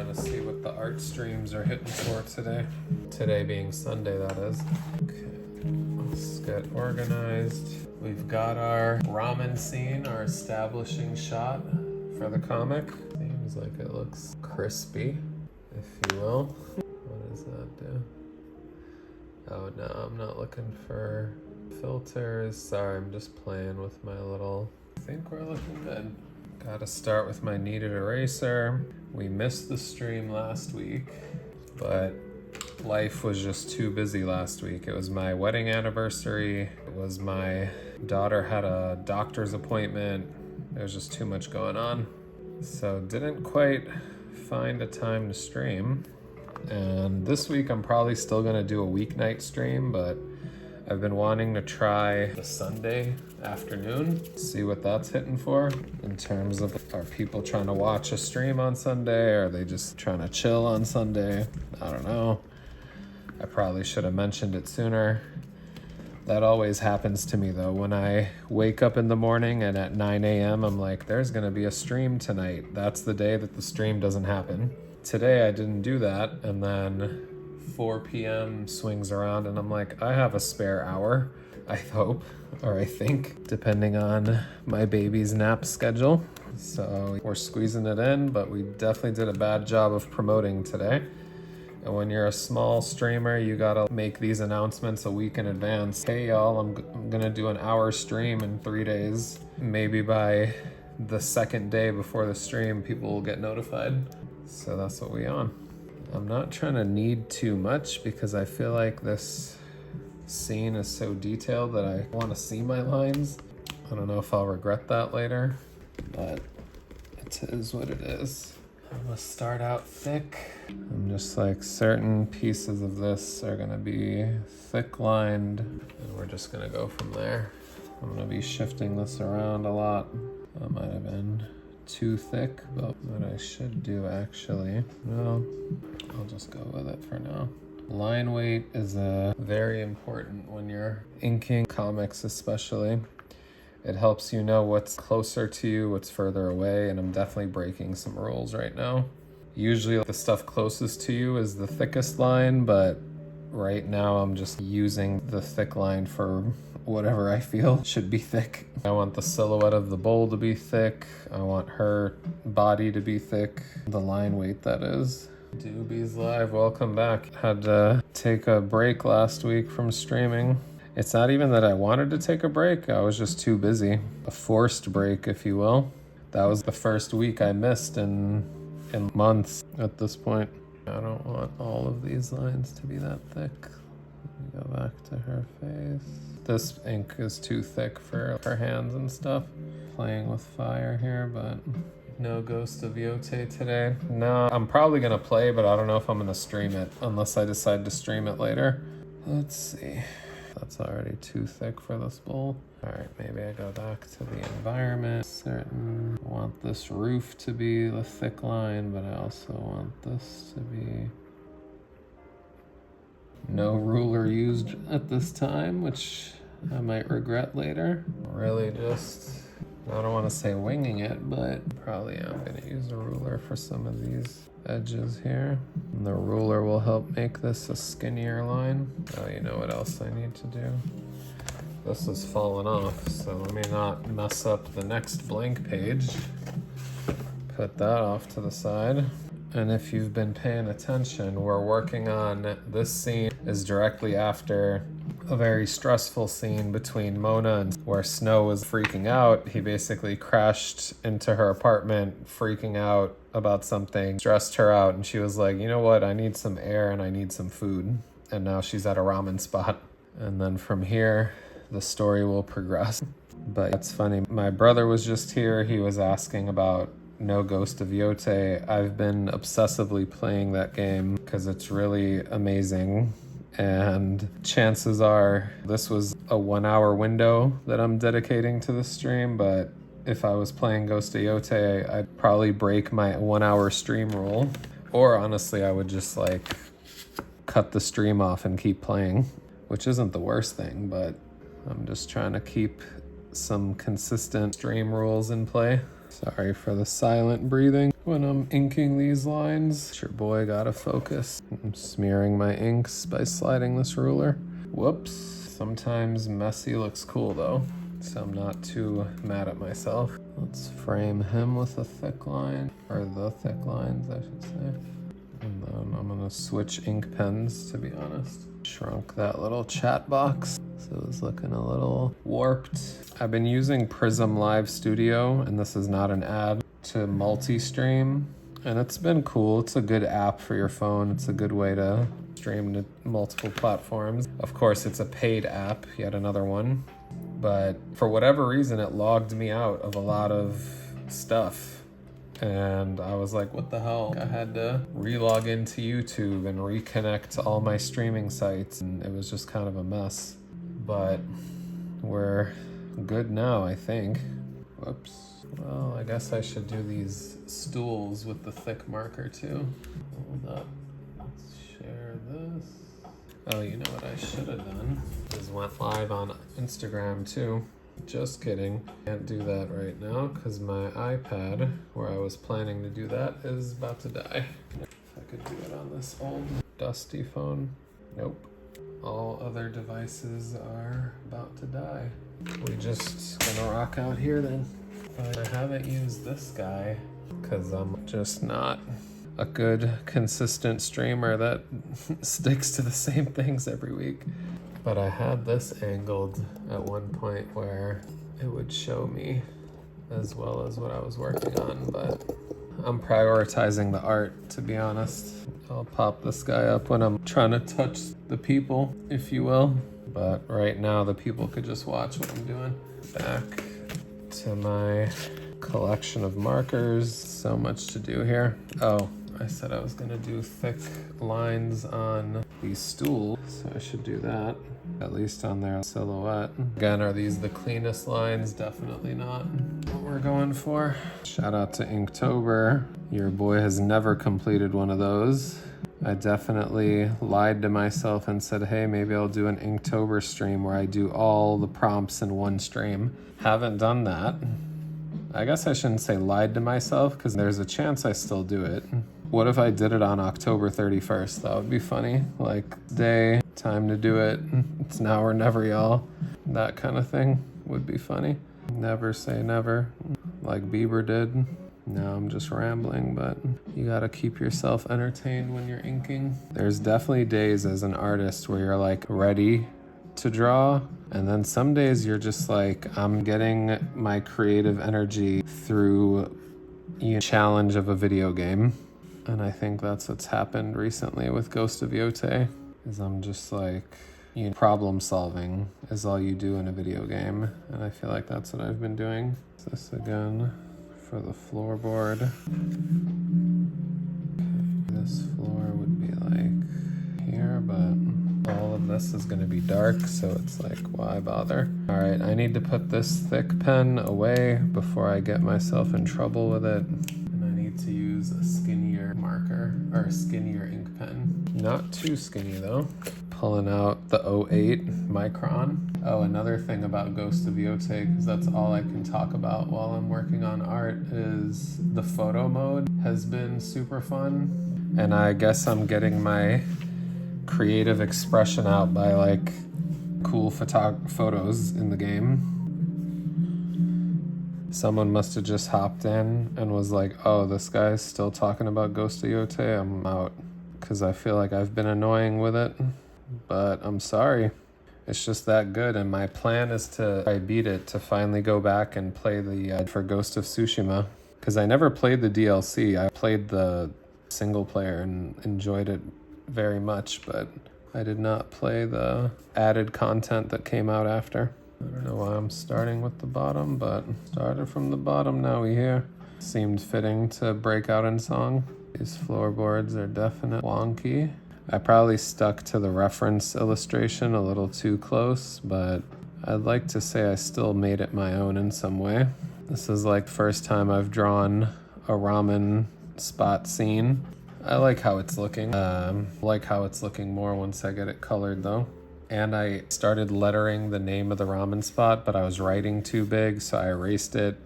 trying to see what the art streams are hitting for today. Today being Sunday, that is. Okay, let's get organized. We've got our ramen scene, our establishing shot for the comic. Seems like it looks crispy, if you will. What does that do? Oh no, I'm not looking for filters. Sorry, I'm just playing with my little... I think we're looking good. Gotta start with my kneaded eraser. We missed the stream last week, but life was just too busy last week. It was my wedding anniversary. It was my daughter had a doctor's appointment. There was just too much going on. So didn't quite find a time to stream. And this week I'm probably still gonna do a weeknight stream, but I've been wanting to try the Sunday afternoon, see what that's hitting for in terms of, are people trying to watch a stream on Sunday, or are they just trying to chill on Sunday? I don't know. I probably should have mentioned it sooner. That always happens to me though. When I wake up in the morning and at 9 a.m. I'm like, there's gonna be a stream tonight. That's the day that the stream doesn't happen. Today I didn't do that, and then 4 p.m. swings around and I'm like, I have a spare hour, I hope, or I think, depending on my baby's nap schedule. So we're squeezing it in, but we definitely did a bad job of promoting today. And when you're a small streamer, you gotta make these announcements a week in advance. Hey y'all, I'm gonna do an hour stream in 3 days. Maybe by the second day before the stream, people will get notified. So that's what we on. I'm not trying to knead too much because I feel like this scene is so detailed that I want to see my lines. I don't know if I'll regret that later, but it is what it is. I'm gonna start out thick. I'm just like, certain pieces of this are gonna be thick lined, and we're just gonna go from there. I'm gonna be shifting this around a lot. That might have been too thick, but what I should do actually, well, I'll just go with it for now. Line weight is very important when you're inking comics, especially. It helps you know what's closer to you, what's further away, and I'm definitely breaking some rules right now. Usually the stuff closest to you is the thickest line, but right now I'm just using the thick line for whatever I feel should be thick. I want the silhouette of the bowl to be thick. I want her body to be thick. The line weight, that is. Doobies Live, welcome back. Had to take a break last week from streaming. It's not even that I wanted to take a break. I was just too busy. A forced break, if you will. That was the first week I missed in months at this point. I don't want all of these lines to be that thick. Let me go back to her face. This ink is too thick for her hands and stuff. Playing with fire here, but no Ghost of Yote today. No, I'm probably gonna play, but I don't know if I'm gonna stream it unless I decide to stream it later. Let's see. That's already too thick for this bowl. All right, maybe I go back to the environment. Certain, I want this roof to be the thick line, but I also want this to be no ruler used at this time, which I might regret later. Really just, I don't want to say winging it, but probably I'm going to use a ruler for some of these edges here. And the ruler will help make this a skinnier line. Oh, you know what else I need to do? This is falling off, so let me not mess up the next blank page. Put that off to the side. And if you've been paying attention, we're working on, this scene is directly after a very stressful scene between Mona and where Snow was freaking out. He basically crashed into her apartment, freaking out about something, stressed her out, and she was like, you know what, I need some air and I need some food. And now she's at a ramen spot. And then from here, the story will progress. But it's funny, my brother was just here. He was asking about No Ghost of Yote. I've been obsessively playing that game because it's really amazing. And chances are this was a 1 hour window that I'm dedicating to the stream, but if I was playing Ghost of Yote, I'd probably break my 1 hour stream rule. Or honestly, I would just like cut the stream off and keep playing, which isn't the worst thing, but I'm just trying to keep some consistent stream rules in play. Sorry for the silent breathing when I'm inking these lines. It's your boy gotta focus. I'm smearing my inks by sliding this ruler. Whoops. Sometimes messy looks cool though, so I'm not too mad at myself. Let's frame him with a thick line, or the thick lines I should say. And then I'm gonna switch ink pens, to be honest. Shrunk that little chat box, so it's looking a little warped. I've been using Prism Live Studio, and this is not an ad, to multi-stream, and it's been cool. It's a good app for your phone. It's a good way to stream to multiple platforms. Of course, it's a paid app, yet another one, but for whatever reason, it logged me out of a lot of stuff. And I was like, what the hell? I had to re-log into YouTube and reconnect to all my streaming sites, and it was just kind of a mess. But we're good now, I think. Whoops. Well, I guess I should do these stools with the thick marker too. Hold up. Let's share this. Oh, you know what I should have done? Is went live on Instagram too. Just kidding. Can't do that right now because my iPad, where I was planning to do that, is about to die. If I could do it on this old dusty phone. Nope. All other devices are about to die. We just gonna rock out here then. I haven't used this guy because I'm just not a good consistent streamer that sticks to the same things every week. But I had this angled at one point where it would show me as well as what I was working on, but I'm prioritizing the art, to be honest. I'll pop this guy up when I'm trying to touch the people, if you will. But right now the people could just watch what I'm doing. Back to my collection of markers. So much to do here. Oh, I said I was gonna do thick lines on these stools, so I should do that, at least on their silhouette. Again, are these the cleanest lines? Definitely not what we're going for. Shout out to Inktober. Your boy has never completed one of those. I definitely lied to myself and said, hey, maybe I'll do an Inktober stream where I do all the prompts in one stream. Haven't done that. I guess I shouldn't say lied to myself because there's a chance I still do it. What if I did it on October 31st? That would be funny. Like, day, time to do it. It's now or never, y'all. That kind of thing would be funny. Never say never, like Bieber did. Now I'm just rambling, but you gotta keep yourself entertained when you're inking. There's definitely days as an artist where you're like ready to draw, and then some days you're just like, I'm getting my creative energy through the challenge of a video game. And I think that's what's happened recently with Ghost of Yote, is I'm just like, problem solving is all you do in a video game. And I feel like that's what I've been doing. This again for the floorboard. This floor would be like here, but all of this is gonna be dark, so it's like, why bother? All right, I need to put this thick pen away before I get myself in trouble with it. To use a skinnier marker, or a skinnier ink pen. Not too skinny though. Pulling out the 08 micron. Oh, another thing about Ghost of Yote, because that's all I can talk about while I'm working on art, is the photo mode has been super fun. And I guess I'm getting my creative expression out by like cool photos in the game. Someone must have just hopped in and was like, oh, this guy's still talking about Ghost of Yote, I'm out. Because I feel like I've been annoying with it, but I'm sorry. It's just that good, and my plan is to beat it, to finally go back and play the for Ghost of Tsushima. Because I never played the DLC, I played the single player and enjoyed it very much, but I did not play the added content that came out after. I don't know why I'm starting with the bottom, but started from the bottom, now we here. Seemed fitting to break out in song. These floorboards are definitely wonky. I probably stuck to the reference illustration a little too close, but I'd like to say I still made it my own in some way. This is like first time I've drawn a ramen spot scene. I like how it's looking. Like how it's looking more once I get it colored though. And I started lettering the name of the ramen spot, but I was writing too big, so I erased it.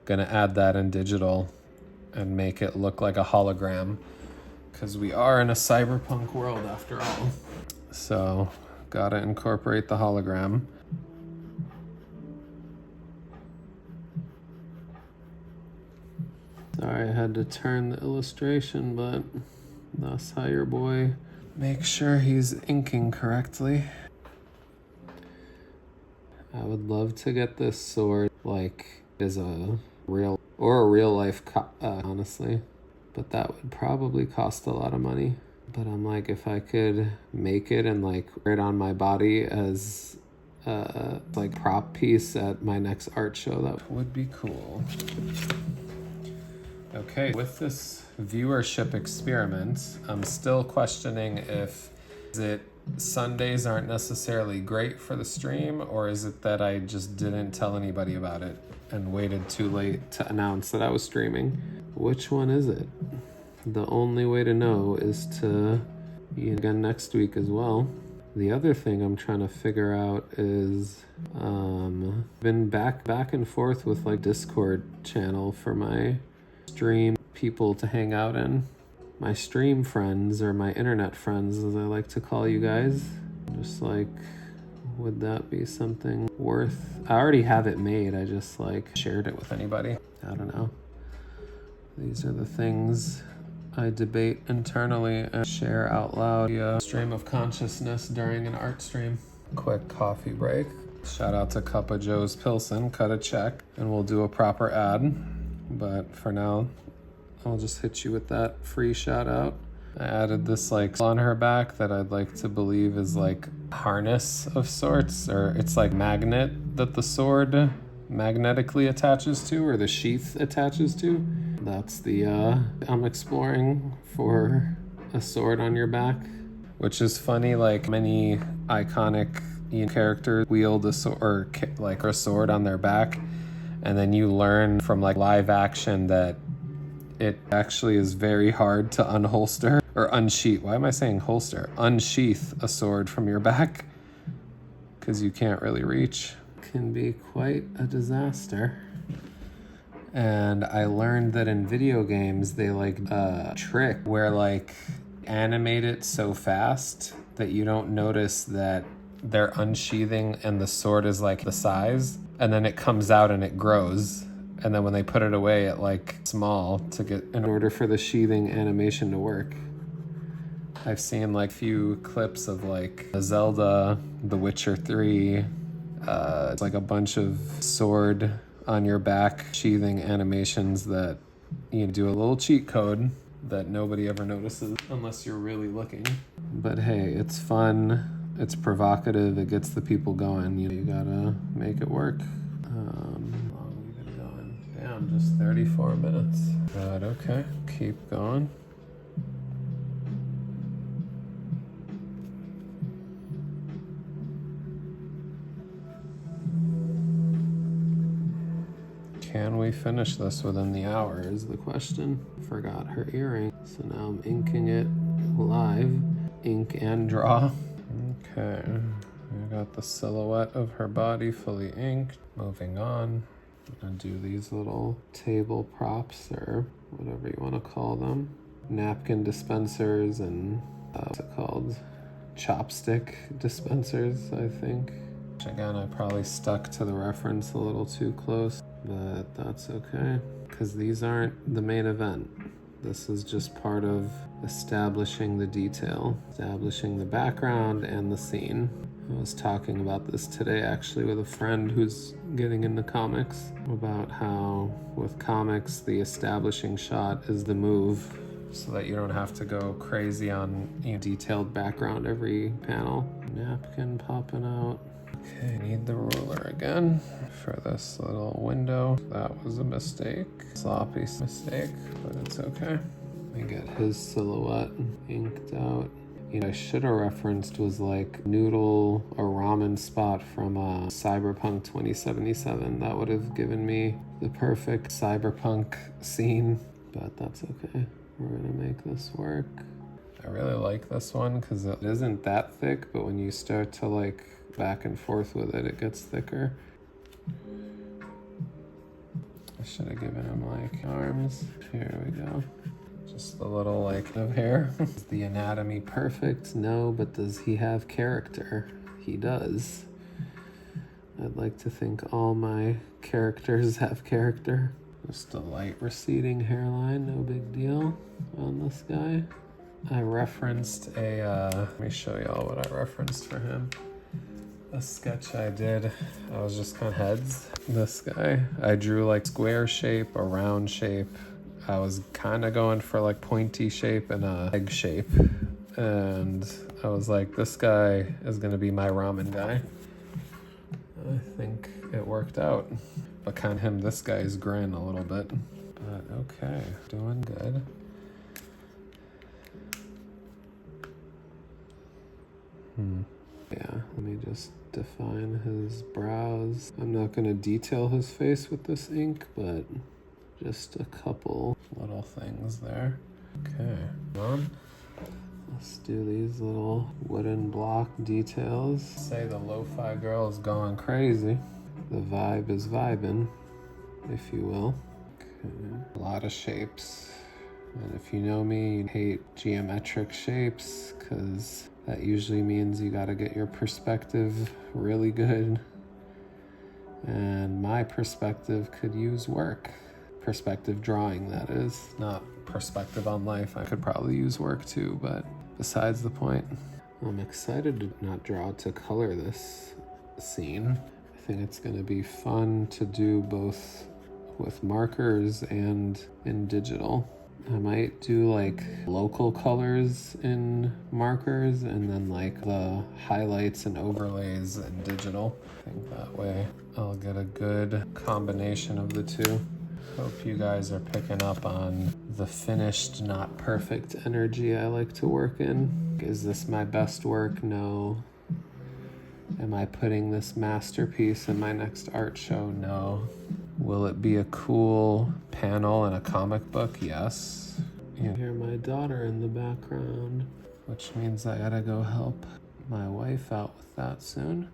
Gonna add that in digital and make it look like a hologram, because we are in a cyberpunk world after all. So gotta incorporate the hologram. Sorry, I had to turn the illustration, but that's how your boy makes sure he's inking correctly. I would love to get this sword like as a real life honestly, but that would probably cost a lot of money. But I'm like, if I could make it and like wear it on my body as like prop piece at my next art show, that would be cool. Okay, with this viewership experiment, I'm still questioning if Sundays aren't necessarily great for the stream, or is it that I just didn't tell anybody about it and waited too late to announce that I was streaming? Which one is it? The only way to know is to again next week as well. The other thing I'm trying to figure out is been back and forth with like Discord channel for my stream people to hang out in. My stream friends, or my internet friends as I like to call you guys. Just like, would that be something worth? I already have it made, I just like shared it with anybody. I don't know. These are the things I debate internally and share out loud via stream of consciousness during an art stream. Quick coffee break. Shout out to Cup of Joe's Pilsen, cut a check, and we'll do a proper ad. But for now, I'll just hit you with that free shout out. I added this like on her back that I'd like to believe is like harness of sorts, or it's like magnet that the sword magnetically attaches to, or the sheath attaches to. That's the I'm exploring for a sword on your back, which is funny. Like many iconic characters wield a sword, or like a sword on their back, and then you learn from like live action that it actually is very hard to unholster or unsheath. Why am I saying holster? Unsheath a sword from your back, because you can't really reach. Can be quite a disaster. And I learned that in video games they like a trick where like animate it so fast that you don't notice that they're unsheathing and the sword is like the size, and then it comes out and it grows, and then when they put it away it like small to get in order for the sheathing animation to work. I've seen like few clips of like Zelda, The Witcher 3. It's like a bunch of sword on your back sheathing animations that you do a little cheat code that nobody ever notices unless you're really looking. But hey, it's fun, it's provocative, it gets the people going. You gotta make it work. How long have we been going? Damn, just 34 minutes. But okay, keep going. Can we finish this within the hour is the question. Forgot her earring, so now I'm inking it live. Ink and draw. Okay, I got the silhouette of her body fully inked. Moving on. I'm gonna do these little table props, or whatever you want to call them. Napkin dispensers and what's it called? Chopstick dispensers, I think. Again, I probably stuck to the reference a little too close, but that's okay, because these aren't the main event. This is just part of establishing the detail, establishing the background and the scene. I was talking about this today actually with a friend who's getting into comics, about how with comics the establishing shot is the move, so that you don't have to go crazy on detailed background every panel. Napkin popping out. Okay, need the ruler again for this little window. That was a mistake. Sloppy mistake, but it's okay. Let me get his silhouette inked out. I should have referenced was like noodle or ramen spot from Cyberpunk 2077. That would have given me the perfect cyberpunk scene, but that's okay. We're gonna make this work. I really like this one because it isn't that thick, but when you start to like back and forth with it, it gets thicker. I should have given him like arms. Here we go. Just a little like of hair. Is the anatomy perfect? No, but does he have character? He does. I'd like to think all my characters have character. Just a light receding hairline, no big deal on this guy. I referenced let me show y'all what I referenced for him. A sketch I did, I was just kind of heads. This guy, I drew like square shape, a round shape. I was kind of going for like pointy shape and a egg shape. And I was like, this guy is gonna be my ramen guy. I think it worked out. But kind of this guy's grin a little bit. But okay, doing good. Yeah, let me just define his brows. I'm not gonna detail his face with this ink, but just a couple little things there. Okay, let's do these little wooden block details. Say the lo-fi girl is going crazy. The vibe is vibing, if you will. Okay. A lot of shapes. And if you know me, you hate geometric shapes, because that usually means you gotta get your perspective really good. And my perspective could use work. Perspective drawing, that is. Not perspective on life. I could probably use work too, but besides the point. I'm excited to not draw to color this scene. I think it's gonna be fun to do both with markers and in digital. I might do like local colors in markers and then like the highlights and overlays in digital. I think that way I'll get a good combination of the two. Hope you guys are picking up on the finished, not perfect energy I like to work in. Is this my best work? No. Am I putting this masterpiece in my next art show? No. Will it be a cool panel in a comic book? Yes. You hear my daughter in the background, which means I gotta go help my wife out with that soon.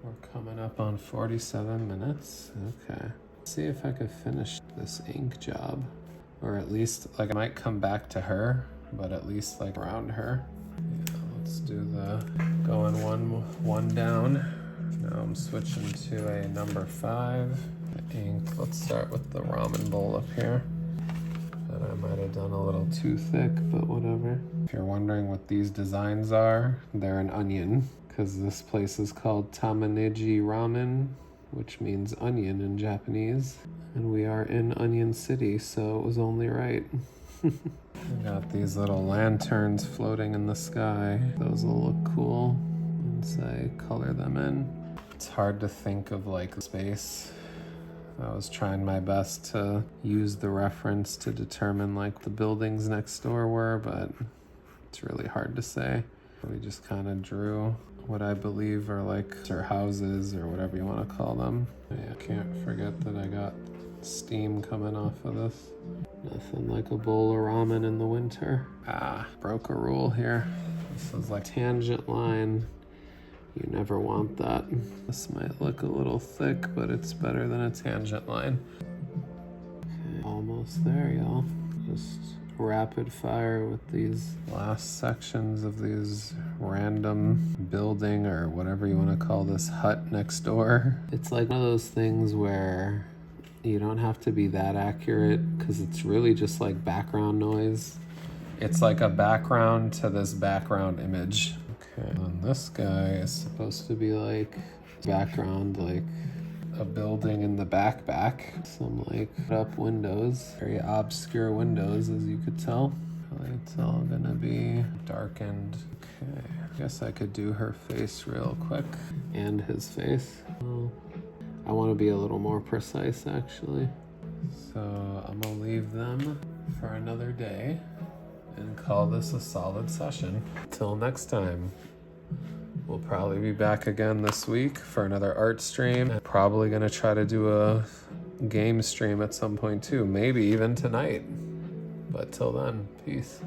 We're coming up on 47 minutes. Okay. See if I could finish this ink job. Or at least, like, I might come back to her, but at least like around her. Yeah, let's do the going one down. Now I'm switching to a number 5 ink. Let's start with the ramen bowl up here. That I might have done a little too thick, but whatever. If you're wondering what these designs are, they're an onion, because this place is called Tamaneji Ramen, which means onion in Japanese. And we are in Onion City, so it was only right. I got these little lanterns floating in the sky. Those will look cool once I color them in. It's hard to think of like space. I was trying my best to use the reference to determine like the buildings next door were, but it's really hard to say. We just kind of drew what I believe are like or houses or whatever you want to call them. I can't forget that I got steam coming off of this. Nothing like a bowl of ramen in the winter. Broke a rule here. This is like tangent line. You never want that. This might look a little thick, but it's better than a tangent line. Okay, almost there, y'all. Just rapid fire with these last sections of these random building or whatever you want to call this hut next door. It's like one of those things where you don't have to be that accurate because it's really just like background noise. It's like a background to this background image. Okay, and this guy is supposed to be like background, like a building in the back. Some like up windows, very obscure windows as you could tell. It's all gonna be darkened. Okay, I guess I could do her face real quick and his face. Well, I want to be a little more precise actually. So I'm gonna leave them for another day and call this a solid session. Till next time. We'll probably be back again this week for another art stream. I'm probably gonna try to do a game stream at some point too, maybe even tonight. But till then, peace.